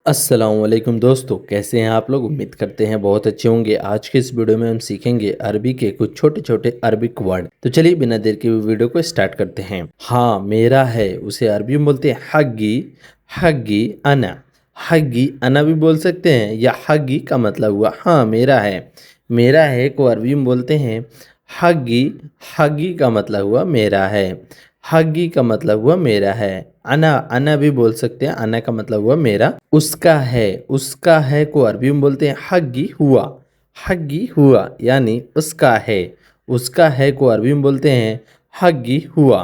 अस्सलामुअलैकुम दोस्तों, कैसे हैं आप लोग। उम्मीद करते हैं बहुत अच्छे होंगे। आज के इस वीडियो में हम सीखेंगे अरबी के कुछ छोटे छोटे अरबिक वर्ड। तो चलिए बिना देर के वीडियो को स्टार्ट करते हैं। हाँ मेरा है, उसे अरबी में बोलते हैं हग्गी। हग्गी अना। हग्गी अना भी बोल सकते हैं, या हग्गी का मतलब हुआ हाँ मेरा है। मेरा है को अरबी में बोलते हैं हग्गी। हग्गी का मतलब हुआ मेरा है। हग्गी का मतलब हुआ मेरा है। अना अना भी बोल सकते हैं, अना का मतलब हुआ मेरा। उसका है, उसका है को अरबी में बोलते हैं हग्गी हुआ। हग्गी हुआ यानी उसका है। उसका है को अरबी में बोलते हैं हग्गी हुआ।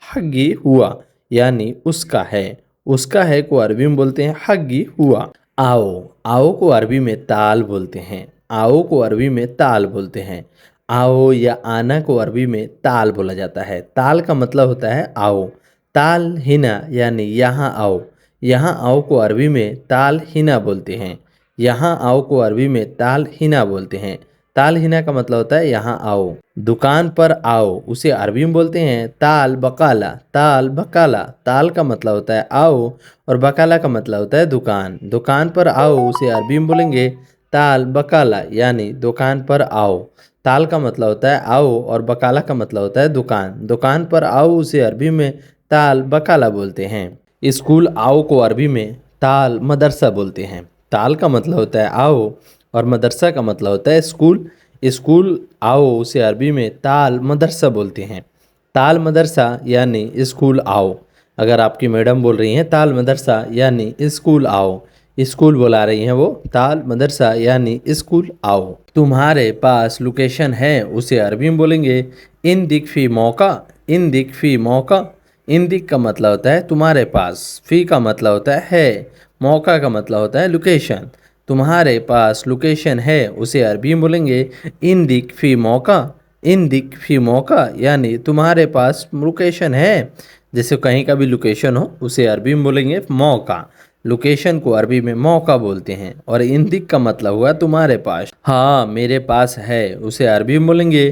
हग्गी हुआ यानी उसका है। उसका है को अरबी में बोलते हैं हग्गी हुआ। आओ, आओ को अरबी में ताल बोलते हैं। आओ को अरबी में ताल बोलते हैं। आओ या आना को अरबी में ताल बोला जाता है। ताल का मतलब होता है आओ। ताल हिना यानी यहाँ आओ। यहाँ आओ को अरबी में ताल हिना बोलते हैं। यहाँ आओ को अरबी में ताल हिना बोलते हैं। ताल हिना का मतलब होता है यहाँ आओ। दुकान पर आओ, उसे अरबी में बोलते हैं ताल बकाला। ताल बकाला, ताल का मतलब होता है आओ और बकाला का मतलब होता है दुकान। दुकान पर आओ उसे अरबी में बोलेंगे ताल बकाला यानी दुकान पर आओ। ताल का मतलब होता है आओ और बकाला का मतलब होता है दुकान। दुकान पर आओ उसे अरबी में ताल बकाला बोलते हैं। स्कूल आओ को अरबी में ताल मदरसा बोलते हैं। ताल का मतलब होता है आओ और मदरसा का मतलब होता है स्कूल। स्कूल आओ उसे अरबी में ताल मदरसा बोलते हैं। ताल मदरसा यानी स्कूल आओ। अगर आपकी मैडम बोल रही हैं ताल मदरसा यानी स्कूल आओ, स्कूल बुला रही हैं वो, ताल मदरसा यानी स्कूल आओ। तुम्हारे पास लोकेशन है, उसे अरबी में बोलेंगे इन दिक फी मौका। इन दिक फी मौका। इन दिक का मतलब होता है तुम्हारे पास, फी का मतलब होता है, मौका का मतलब होता है लोकेशन। तुम्हारे पास लोकेशन है, उसे अरबी में बोलेंगे इन दिक फी मौका। इन दिक फी मौका यानी तुम्हारे पास लोकेशन है। जैसे कहीं का भी लोकेशन हो उसे अरबी में बोलेंगे मौका। लोकेशन को अरबी में मौका बोलते हैं। और इन दिक का मतलब हुआ तुम्हारे पास। हाँ मेरे पास है, उसे अरबी में बोलेंगे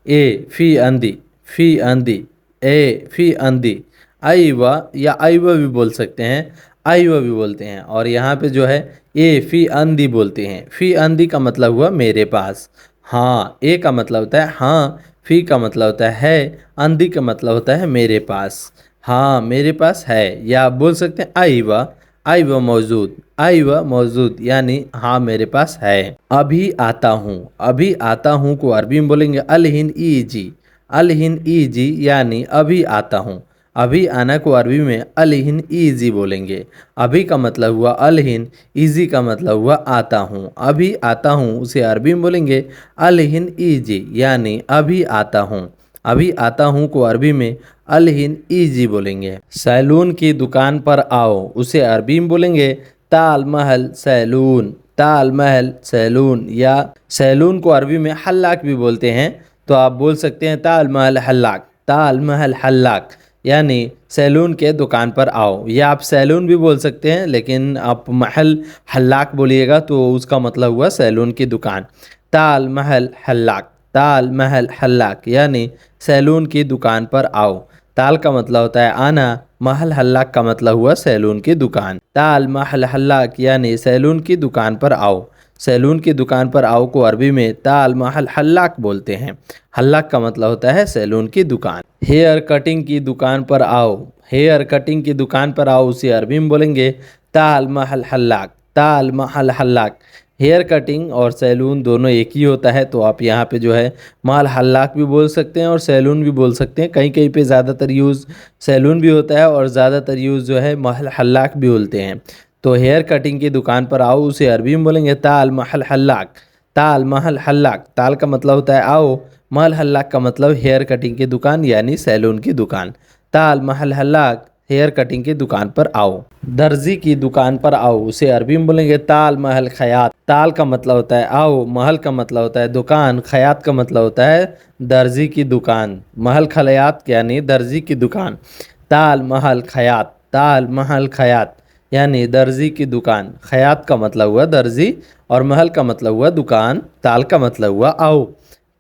ए फी अंदी। फी अंदी, ए फी अंदी। आईवा या आईवा भी बोल सकते हैं, आईवा भी बोलते हैं। और यहाँ पे जो है ए फी अंदी बोलते हैं। फी अंदी का मतलब हुआ मेरे पास। हाँ ए का मतलब होता है हाँ, फी का मतलब होता है, अंदी का मतलब होता है मेरे पास। हाँ मेरे पास है, या आप बोल सकते हैं आईवा। आईवा मौजूद। आईवा मौजूद यानी हाँ मेरे पास है। अभी आता हूँ। अभी आता हूँ को अरबी में बोलेंगे अलहिन ईजी। अलहिन ईजी यानी अभी आता हूँ। अभी आना को अरबी में अलहिन ईजी बोलेंगे। अभी का मतलब हुआ अलहिन, ईजी का मतलब हुआ आता हूँ। अभी आता हूँ उसे अरबी में बोलेंगे अलहिन ईजी यानी अभी आता हूँ। अभी आता हूँ को अरबी में अलहिन ईजी बोलेंगे। सैलून की दुकान पर आओ, उसे अरबी में बोलेंगे ताल महल सैलून। ताल महल सैलून, या सैलून को अरबी में हल्लाक भी बोलते हैं, तो आप बोल सकते हैं ताल महल हल्लाक। ताल महल हल्लाक यानी सैलून के दुकान पर आओ। या आप सैलून भी बोल सकते हैं, लेकिन आप महल हल्लाक बोलिएगा तो उसका मतलब हुआ सैलून की दुकान। ताल महल हल्लाक। ताल महल हल्लाक यानी सैलून की दुकान पर आओ। ताल का मतलब होता है आना, महल हल्लाक का मतलब हुआ सैलून की दुकान। ताल महल हल्लाक यानी सैलून की दुकान पर आओ। सैलून की दुकान पर आओ को अरबी में ताल महल हल्लाक बोलते हैं। हल्लाक का मतलब होता है सैलून की दुकान। हेयर कटिंग की दुकान पर आओ। हेयर कटिंग की दुकान पर आओ उसे अरबी में बोलेंगे ताल महल हल्लाक। ताल महल हल्लाक। हेयर कटिंग और सैलून दोनों एक ही होता है, तो आप यहाँ पे जो है महल हल्लाक भी बोल सकते हैं और सैलून भी बोल सकते हैं। कहीं कहीं पे ज़्यादातर यूज़ सैलून भी होता है और ज़्यादातर यूज़ जो है महल हल्लाक भी बोलते हैं। तो हेयर कटिंग की दुकान पर आओ उसे अरबी में बोलेंगे ताल महल हल्लाक। ताल महल हल्लाक। ताल का मतलब होता है आओ, महल हल्लाक का मतलब हेयर कटिंग की दुकान यानी सैलून की दुकान। ताल महल हल्लाक, हेयर कटिंग की दुकान पर आओ। दर्जी की दुकान पर आओ उसे अरबी में बोलेंगे ताल महल खयात। ताल का मतलब होता है आओ, महल का मतलब होता है दुकान, खयात का मतलब होता है दर्जी की दुकान। महल खयात यानी दर्जी की दुकान। ताल महल खयात। ताल महल खयात यानी दर्जी की दुकान। खयात का मतलब हुआ दर्जी और महल का मतलब हुआ दुकान। ताल का मतलब हुआ आओ।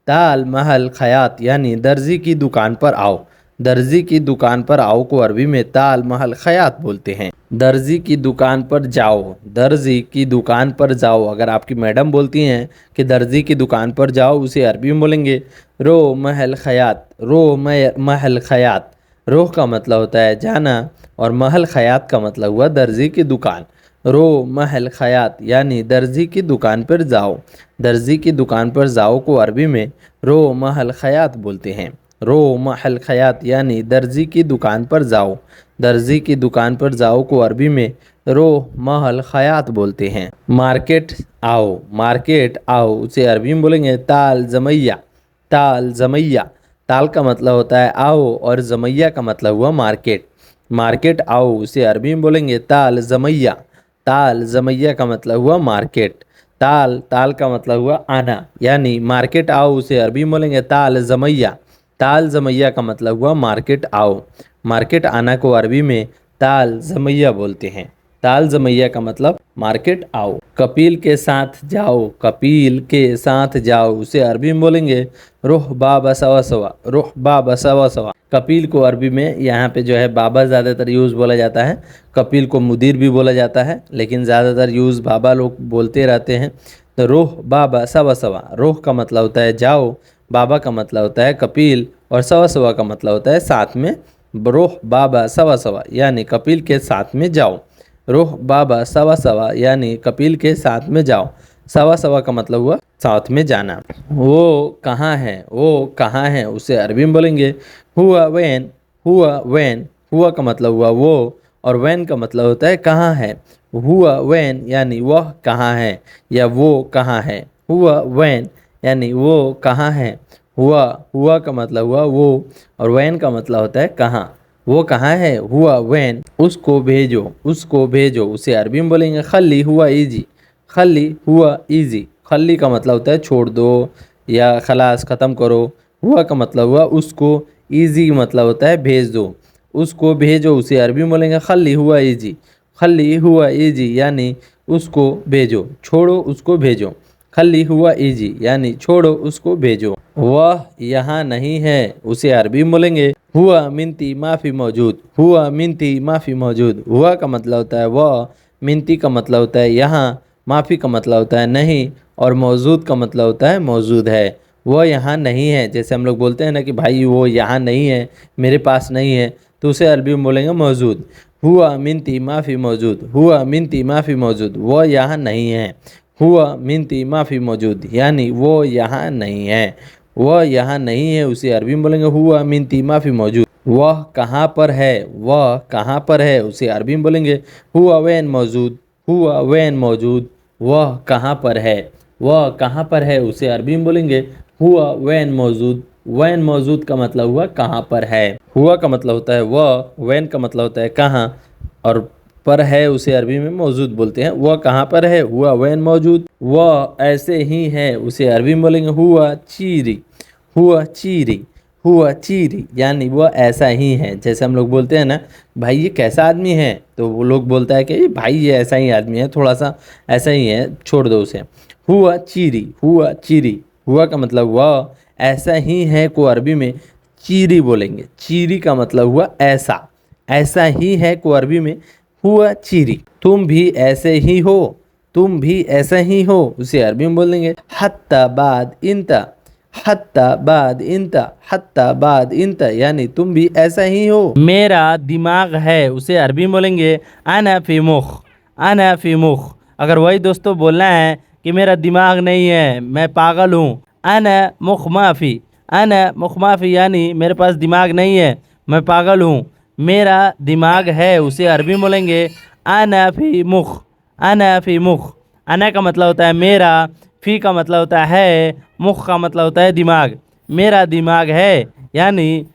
ताल महल खयात यानी दर्जी की दुकान पर आओ। दर्जी की दुकान पर आओ को अरबी में ताल महल खयात बोलते हैं। दर्जी की दुकान पर जाओ, दर्जी की दुकान पर जाओ। अगर आपकी मैडम बोलती हैं कि दर्जी की दुकान पर जाओ, उसे अरबी में बोलेंगे रो महल खयात, महल खयात। रोह का मतलब होता है जाना और महल खयात का मतलब हुआ दर्जी की दुकान। रो महल खयात यानी दर्जी की दुकान पर जाओ। दर्जी की दुकान पर जाओ को अरबी में रो महल खयात बोलते हैं। रो महल खयात यानी दर्जी की दुकान पर जाओ। दर्जी की दुकान पर जाओ को अरबी में रो महल खयात बोलते हैं। मार्केट आओ, मार्केट आओ उसे अरबी में बोलेंगे ताल जमैया, ताल जमैया। ताल का मतलब होता है आओ और जमैया का मतलब हुआ मार्केट। मार्केट आओ उसे अरबी में बोलेंगे ताल जमैया। ताल जमैया का मतलब हुआ मार्केट। ताल ताल का मतलब हुआ आना, यानी मार्केट आओ उसे अरबी में बोलेंगे ताल जमैया। ताल जमैया का मतलब हुआ मार्केट आओ। मार्केट आना को अरबी में ताल जमैया बोलते हैं। ताल जमैया का मतलब मार्केट आओ। कपिल के साथ जाओ, कपिल के साथ जाओ उसे अरबी में बोलेंगे रोह बाबा सवा सवा, रोह बाबा सवा सवा। कपिल को अरबी में यहाँ पे जो है बाबा ज़्यादातर यूज़ बोला जाता है। कपिल को मुदीर भी बोला जाता है, लेकिन ज़्यादातर यूज़ बाबा लोग बोलते रहते हैं। तो रोह बाबा सवा सवा, रोह का मतलब होता है जाओ, बाबा का मतलब होता है कपिल और सवा सवा का मतलब होता है साथ में। रोह बाबा सवा सवा यानी कपिल के साथ में जाओ। रोह बाबा सवा सवा यानी कपिल के साथ में जाओ। सवा सवा का मतलब हुआ साथ में जाना। वो कहाँ है, वो कहाँ है उसे अरबी में बोलेंगे हुआ वैन, हुआ वैन। हुआ का मतलब हुआ वो और वैन का मतलब होता है कहाँ है। हुआ वैन यानी वह कहाँ है या वो कहाँ है। हुआ वैन यानी वो कहाँ है। हुआ हुआ का मतलब हुआ वो और वैन का मतलब होता है कहाँ। वो कहाँ है, हुआ वैन। उसको भेजो, उसको भेजो उसे अरबी में बोलेंगे खल्ली हुआ इजी, खल्ली हुआ इजी। खल्ली का मतलब होता है छोड़ दो या खलास ख़त्म करो। हुआ का मतलब हुआ उसको, इजी मतलब होता है भेज दो। उसको भेजो उसे अरबी में बोलेंगे खल्ली हुआ इजी, खल्ली हुआ इजी यानी उसको भेजो, छोड़ो उसको भेजो। खल्ली हुआ इजी यानी छोड़ो उसको भेजो। वह यहाँ नहीं है उसे अरबी में बोलेंगे हुआ मिनती माफ़ी मौजूद, हुआ मिनती माफ़ी मौजूद। हुआ का मतलब होता है वह, मिनती का मतलब होता है यहाँ, माफ़ी का मतलब होता है नहीं और मौजूद का मतलब होता है मौजूद है। वह यहाँ नहीं है, जैसे हम लोग बोलते हैं ना कि भाई वो यहाँ नहीं है, मेरे पास नहीं है, तो उसे अरबी में बोलेंगे मौजूद। हुआ मिनती माफ़ी मौजूद, हुआ मिनती माफ़ी मौजूद। वह यहाँ नहीं है, हुआ मिनती माफ़ी मौजूद यानी वो यहाँ नहीं है। वह यहाँ नहीं है उसे अरबी में बोलेंगे हुआ मिनती माफ़ी मौजूद। वह कहाँ पर है, वह कहाँ पर है उसे अरबी में बोलेंगे हुआ वैन मौजूद, हुआ वैन मौजूद। वह कहाँ पर है, वह कहाँ पर है उसे अरबी में बोलेंगे हुआ वैन मौजूद। वैन मौजूद का मतलब हुआ कहाँ पर है। हुआ का मतलब होता है वह, वैन का मतलब होता है कहाँ और पर है उसे अरबी में मौजूद बोलते हैं। वह कहाँ पर है, हुआ वैन मौजूद। वह ऐसे ही है उसे अरबी में बोलेंगे हुआ चीरी, हुआ चीरी, हुआ चीरी यानी वह ऐसा ही है। जैसे हम लोग बोलते हैं ना भाई ये कैसा आदमी है, तो वो लोग बोलता है कि भाई ये ऐसा ही आदमी है, थोड़ा सा ऐसा ही है, छोड़ दो उसे। हुआ चीरी, हुआ चीरी। हुआ का मतलब वह ऐसा ही है को अरबी में चीरी बोलेंगे। चीरी का मतलब हुआ ऐसा, ऐसा ही है को अरबी में हुआ चीरी। तुम भी ऐसे ही हो, तुम भी ऐसा ही हो उसे अरबी में बोल देंगे हत्ता बाद इंता, हत्ता बाद इंता, हत्ता बाद इंता यानी तुम भी ऐसा ही हो। मेरा दिमाग है उसे अरबी में बोलेंगे अना फी मुख, अना फी मुख। अगर वही दोस्तों बोलना है कि मेरा दिमाग नहीं है, मैं पागल हूँ, अना मुख माफ़ी, अना मुख माफ़ी यानी मेरे पास दिमाग नहीं है, मैं पागल हूँ। मेरा दिमाग है उसे अरबी में बोलेंगे अना फी मुख, अना फी मुख। अना का मतलब होता है मेरा, फ़ी का मतलब होता है, मुख का मतलब होता है दिमाग। मेरा दिमाग है यानी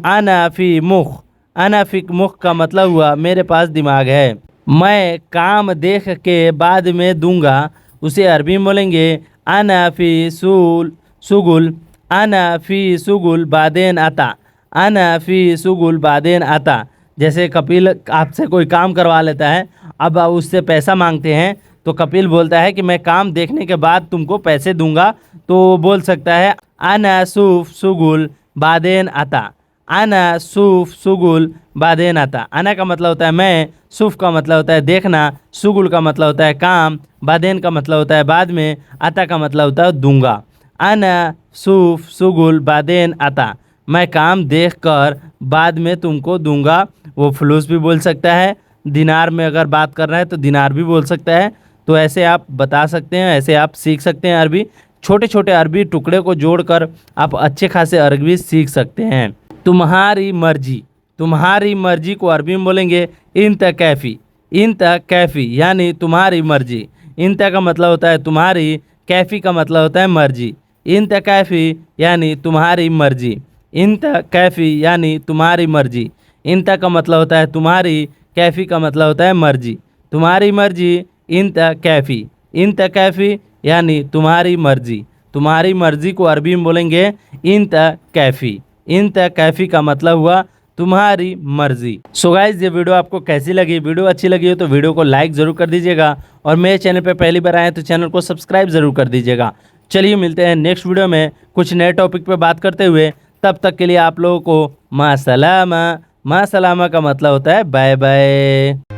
अना फी मुख, अना फी मुख का मतलब हुआ मेरे पास दिमाग है। मैं काम देख के बाद में दूंगा उसे अरबी में बोलेंगे अना फी सुल सुगुल, अना फी सुगुल बादेन आता, अना फी सुगुल बादेन आता। जैसे कपिल आपसे कोई काम करवा लेता है, अब आप उससे पैसा मांगते हैं, तो कपिल बोलता है कि मैं काम देखने के बाद तुमको पैसे दूंगा, तो बोल सकता है अना सूफ सुगुल बादेन आता, आना सूफ सुगुल बादेन आता। आना का मतलब होता है मैं, सूफ का मतलब होता है देखना, सुगुल का मतलब होता है काम, बादेन का मतलब होता है बाद में, आता का मतलब होता है दूंगा। आना सूफ सुगुल बादेन आता, मैं काम देखकर बाद में तुमको दूंगा। वो फलूस भी बोल सकता है। दिनार में अगर बात कर रहा है तो दिनार भी बोल सकता है। तो ऐसे आप बता सकते हैं, ऐसे आप सीख सकते हैं अरबी। छोटे छोटे अरबी टुकड़े को जोड़कर आप अच्छे खासे अरबी सीख सकते हैं। तुम्हारी मर्जी, तुम्हारी मर्जी को अरबी में बोलेंगे इंत कैफ़ी। इंत कैफ़ी यानी तुम्हारी मर्जी। इंत का मतलब होता है तुम्हारी, कैफ़ी का मतलब होता है मर्जी। इंत कैफ़ी यानी तुम्हारी मर्जी। इंत कैफ़ी यानी तुम्हारी मर्जी। इंत का मतलब होता है तुम्हारी, कैफ़ी का मतलब होता है मर्जी। तुम्हारी मर्जी इंत कैफ़ी। इंत कैफ़ी यानी तुम्हारी मर्जी। तुम्हारी मर्जी को अरबी में बोलेंगे इंत कैफ़ी। इंत कैफ़ी का मतलब हुआ तुम्हारी मर्जी। सो गाइस, ये वीडियो आपको कैसी लगी? वीडियो अच्छी लगी हो तो वीडियो को लाइक ज़रूर कर दीजिएगा, और मेरे चैनल पे पहली बार आए तो चैनल को सब्सक्राइब ज़रूर कर दीजिएगा। चलिए मिलते हैं नेक्स्ट वीडियो में कुछ नए टॉपिक पे बात करते हुए। तब तक के लिए आप लोगों को माँ सलामा। माँ सलामा का मतलब होता है बाय बाय।